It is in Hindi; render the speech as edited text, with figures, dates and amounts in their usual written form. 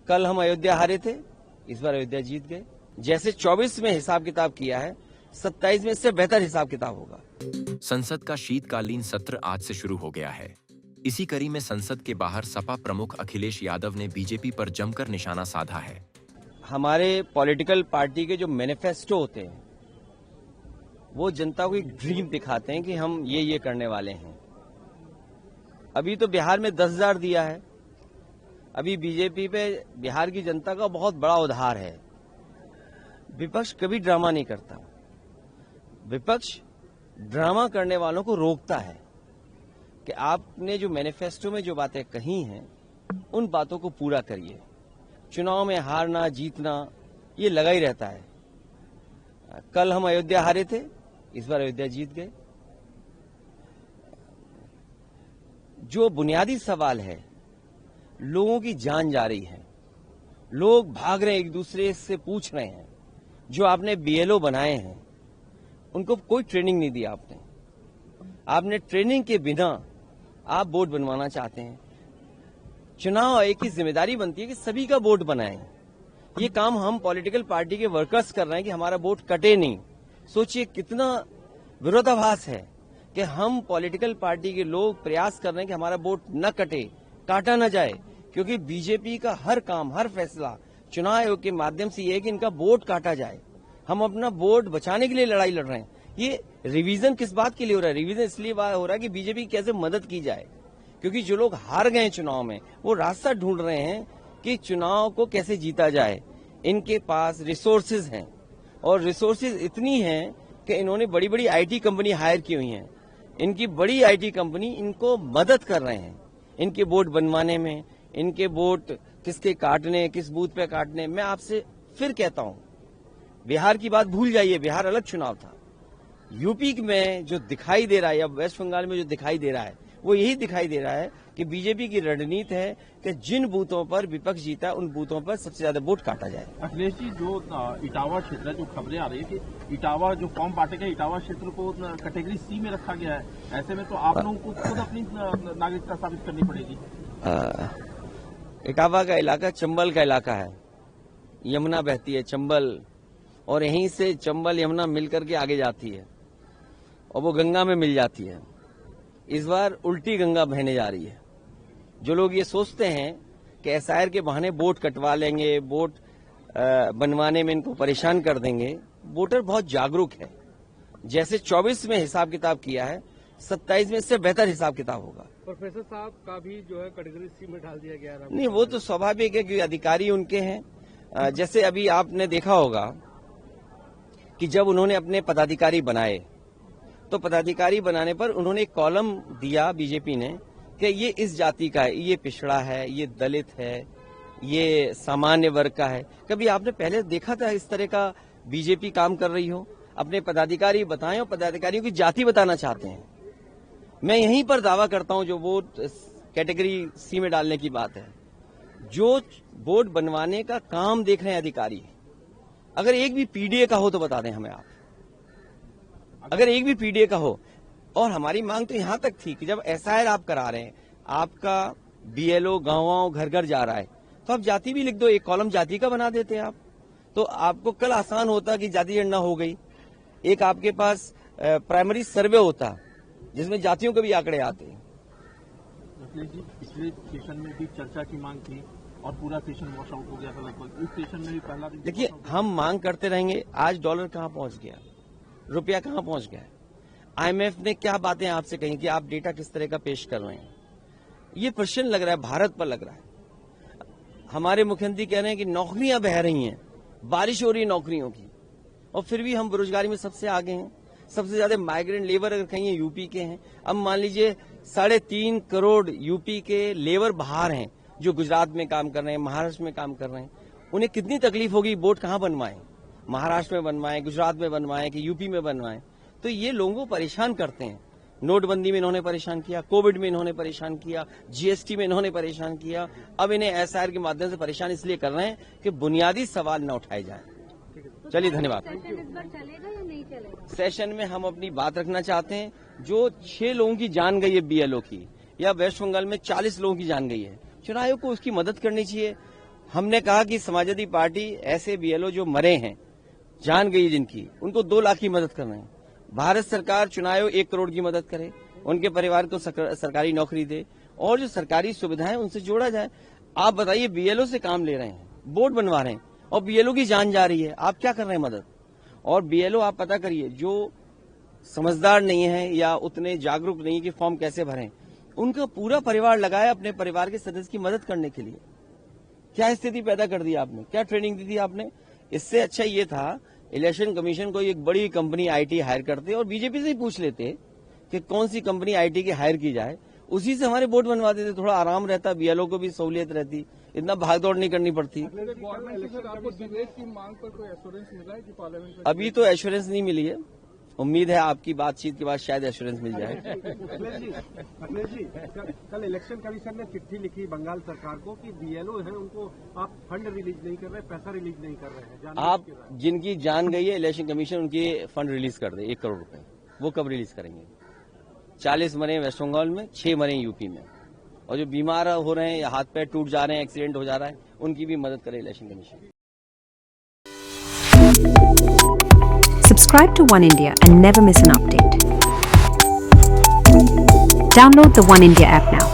कल हम अयोध्या हारे थे, इस बार अयोध्या जीत गए। जैसे 24 में हिसाब किताब किया है, 27 में इससे बेहतर हिसाब किताब होगा। संसद का शीतकालीन सत्र आज से शुरू हो गया है। इसी कड़ी में संसद के बाहर सपा प्रमुख अखिलेश यादव ने बीजेपी पर जमकर निशाना साधा है। हमारे पॉलिटिकल पार्टी के जो मैनिफेस्टो होते हैं वो जनता को एक ड्रीम दिखाते हैं कि हम ये करने वाले हैं। अभी तो बिहार में 10,000 दिया है। अभी बीजेपी पे बिहार की जनता का बहुत बड़ा उधार है। विपक्ष कभी ड्रामा नहीं करता। विपक्ष ड्रामा करने वालों को रोकता है कि आपने जो मैनिफेस्टो में जो बातें कही हैं उन बातों को पूरा करिए। चुनाव में हारना जीतना ये लगा ही रहता है। कल हम अयोध्या हारे थे, इस बार अयोध्या जीत गए। जो बुनियादी सवाल है, लोगों की जान जा रही है, लोग भाग रहे हैं, एक दूसरे से पूछ रहे हैं। जो आपने बीएलओ बनाए हैं उनको कोई ट्रेनिंग नहीं दी आपने ट्रेनिंग के बिना आप बोर्ड बनवाना चाहते हैं। चुनाव आयोग की जिम्मेदारी बनती है कि सभी का बोर्ड बनाएं। ये काम हम पॉलिटिकल पार्टी के वर्कर्स कर रहे हैं कि हमारा बोर्ड कटे नहीं। सोचिए कितना विरोधाभास है कि हम पॉलिटिकल पार्टी के लोग प्रयास कर रहे हैं कि हमारा बोर्ड न कटे, काटा न जाए, क्योंकि बीजेपी का हर काम, हर फैसला चुनाव आयोग के माध्यम से ये है कि इनका बोर्ड काटा जाए। हम अपना बोर्ड बचाने के लिए लड़ाई लड़ रहे हैं। ये रिवीजन किस बात के लिए हो रहा है? रिवीजन इसलिए हो रहा है कि बीजेपी की कैसे मदद की जाए, क्योंकि जो लोग हार गए चुनाव में वो रास्ता ढूंढ रहे हैं कि चुनाव को कैसे जीता जाए। इनके पास रिसोर्सेज हैं और रिसोर्सेज इतनी हैं कि इन्होंने बड़ी बड़ी आईटी कंपनी हायर की हुई हैं। इनकी बड़ी आईटी कंपनी इनको मदद कर रहे हैं इनके बोर्ड बनवाने में, इनके वोट किसके काटने, किस बूथ पे काटने। मैं आपसे फिर कहता हूं, बिहार की बात भूल जाइए, बिहार अलग चुनाव था। यूपी में जो दिखाई दे रहा है या वेस्ट बंगाल में जो दिखाई दे रहा है वो यही दिखाई दे रहा है कि बीजेपी की रणनीति है कि जिन बूथों पर विपक्ष जीता है उन बूथों पर सबसे ज्यादा वोट काटा जाए। अखिलेश जी, जो इटावा क्षेत्र है, जो खबरें आ रही है कि इटावा जो फॉर्म बांटेगा, इटावा क्षेत्र को कैटेगरी सी में रखा गया है, ऐसे में तो आप लोगों को खुद अपनी नागरिकता साबित करनी पड़ेगी। इटावा का इलाका चंबल का इलाका है, यमुना बहती है चंबल, और यहीं से चंबल यमुना मिलकर के आगे जाती है और वो गंगा में मिल जाती है। इस बार उल्टी गंगा बहने जा रही है। जो लोग ये सोचते हैं कि एसआईआर के बहाने वोट कटवा लेंगे, वोट बनवाने में इनको परेशान कर देंगे, वोटर बहुत जागरूक है। जैसे 24 में हिसाब किताब किया है, 27 में इससे बेहतर हिसाब किताब होगा। प्रोफेसर साहब का भी जो है कैटेगरी सी में डाल दिया गया है। नहीं, वो तो स्वाभाविक है कि अधिकारी उनके हैं। जैसे अभी आपने देखा होगा कि जब उन्होंने अपने पदाधिकारी बनाए तो पदाधिकारी बनाने पर उन्होंने एक कॉलम दिया बीजेपी ने कि ये इस जाति का है, ये पिछड़ा है, ये दलित है, ये सामान्य वर्ग का है। कभी आपने पहले देखा था इस तरह का बीजेपी काम कर रही हो? अपने पदाधिकारी बताएं और पदाधिकारियों की जाति बताना चाहते हैं। मैं यहीं पर दावा करता हूं, जो वोट कैटेगरी सी में डालने की बात है, जो वोट बनवाने का काम देख रहे हैं अधिकारी, अगर एक भी पीडीए का हो तो बता दें हमें आप। अगर एक भी पीडीए का हो। और हमारी मांग तो यहां तक थी कि जब एसआईआर आप करा रहे हैं, आपका बीएलओ गांव घर घर जा रहा है, तो आप जाति भी लिख दो, एक कॉलम जाति का बना देते आप, तो आपको कल आसान होता कि जाति गणना हो गई। एक आपके पास प्राइमरी सर्वे होता जिसमें जातियों के भी आंकड़े आते हैं। पिछले सेशन में भी चर्चा की मांग थी और पूरा सेशन वॉश आउट हो गया था लगभग। इस सेशन में भी पहला दिन देखिए, हम मांग करते रहेंगे। आज डॉलर कहां पहुंच गया, रुपया कहां पहुंच गया, आईएमएफ ने क्या बातें आपसे कही कि आप डेटा किस तरह का पेश कर रहे हैं, ये प्रश्न लग रहा है, भारत पर लग रहा है। हमारे मुख्यमंत्री कह रहे हैं कि नौकरियां बह रही हैं, बारिश हो रही है नौकरियों की, और फिर भी हम बेरोजगारी में सबसे आगे हैं। सबसे ज्यादा माइग्रेंट लेबर अगर कहीं यूपी के हैं। अब मान लीजिए 3.5 करोड़ यूपी के लेबर बाहर हैं जो गुजरात में काम कर रहे हैं, महाराष्ट्र में काम कर रहे हैं। उन्हें कितनी तकलीफ होगी, बोर्ड कहां बनवाएं, महाराष्ट्र में बनवाएं, गुजरात में बनवाएं कि यूपी में बनवाएं। तो ये लोगों को परेशान करते हैं। नोटबंदी में इन्होंने परेशान किया, कोविड में इन्होंने परेशान किया, जीएसटी में इन्होंने परेशान किया। अब इन्हें एसआईआर के माध्यम से परेशान इसलिए कर रहे हैं कि बुनियादी सवाल न उठाए जाएं। चलिए, धन्यवाद। सेशन इस बार चलेगा या नहीं चलेगा? सेशन में हम अपनी बात रखना चाहते हैं। जो 6 लोगों की जान गई है बीएलओ की, या वेस्ट बंगाल में 40 लोगों की जान गई है, चुनाव आयोग को उसकी मदद करनी चाहिए। हमने कहा कि समाजवादी पार्टी ऐसे बीएलओ जो मरे हैं, जान गई जिनकी, उनको 2 लाख की मदद कर रहे हैं। भारत सरकार चुनाव 1 करोड़ की मदद करे, उनके परिवार को सरकारी नौकरी दे और जो सरकारी सुविधाएं उनसे जोड़ा जाए। आप बताइए, बीएलओ से काम ले रहे हैं, बोर्ड बनवा रहे हैं और बीएलओ की जान जा रही है, आप क्या कर रहे हैं मदद? और बीएलओ आप पता करिए, जो समझदार नहीं है या उतने जागरूक नहीं है कि फॉर्म कैसे भरें, उनका पूरा परिवार लगाया अपने परिवार के सदस्य की मदद करने के लिए। क्या स्थिति पैदा कर दी आपने, क्या ट्रेनिंग दी थी आपने? इससे अच्छा ये था इलेक्शन कमीशन को एक बड़ी कंपनी आईटी हायर करते और बीजेपी से ही पूछ लेते कि कौन सी कंपनी आईटी की हायर की जाए, उसी से हमारे बोर्ड बनवा देते, थोड़ा आराम रहता, बीएलओ को भी सहूलियत रहती, इतना भागदौड़ नहीं करनी पड़ती। अभी तो एश्योरेंस नहीं मिली है, उम्मीद है आपकी बातचीत के बाद शायद एश्योरेंस मिल जाए। अखिलेश जी, कल इलेक्शन कमीशन ने चिट्ठी लिखी बंगाल सरकार को कि बीएलओ है उनको आप फंड रिलीज नहीं कर रहे, पैसा रिलीज नहीं कर रहे हैं। आप जिनकी जान गई है, इलेक्शन कमीशन उनके फंड रिलीज कर दे 1 करोड़ रुपए, वो कब रिलीज करेंगे? 40 मरे वेस्ट बंगाल में, 6 मरे यूपी में, और जो बीमार हो रहे हैं या हाथ पैर टूट जा रहे हैं, एक्सीडेंट हो जा रहा है, उनकी भी मदद करे election commission. Subscribe to One India and never miss an update. Download the One India app now.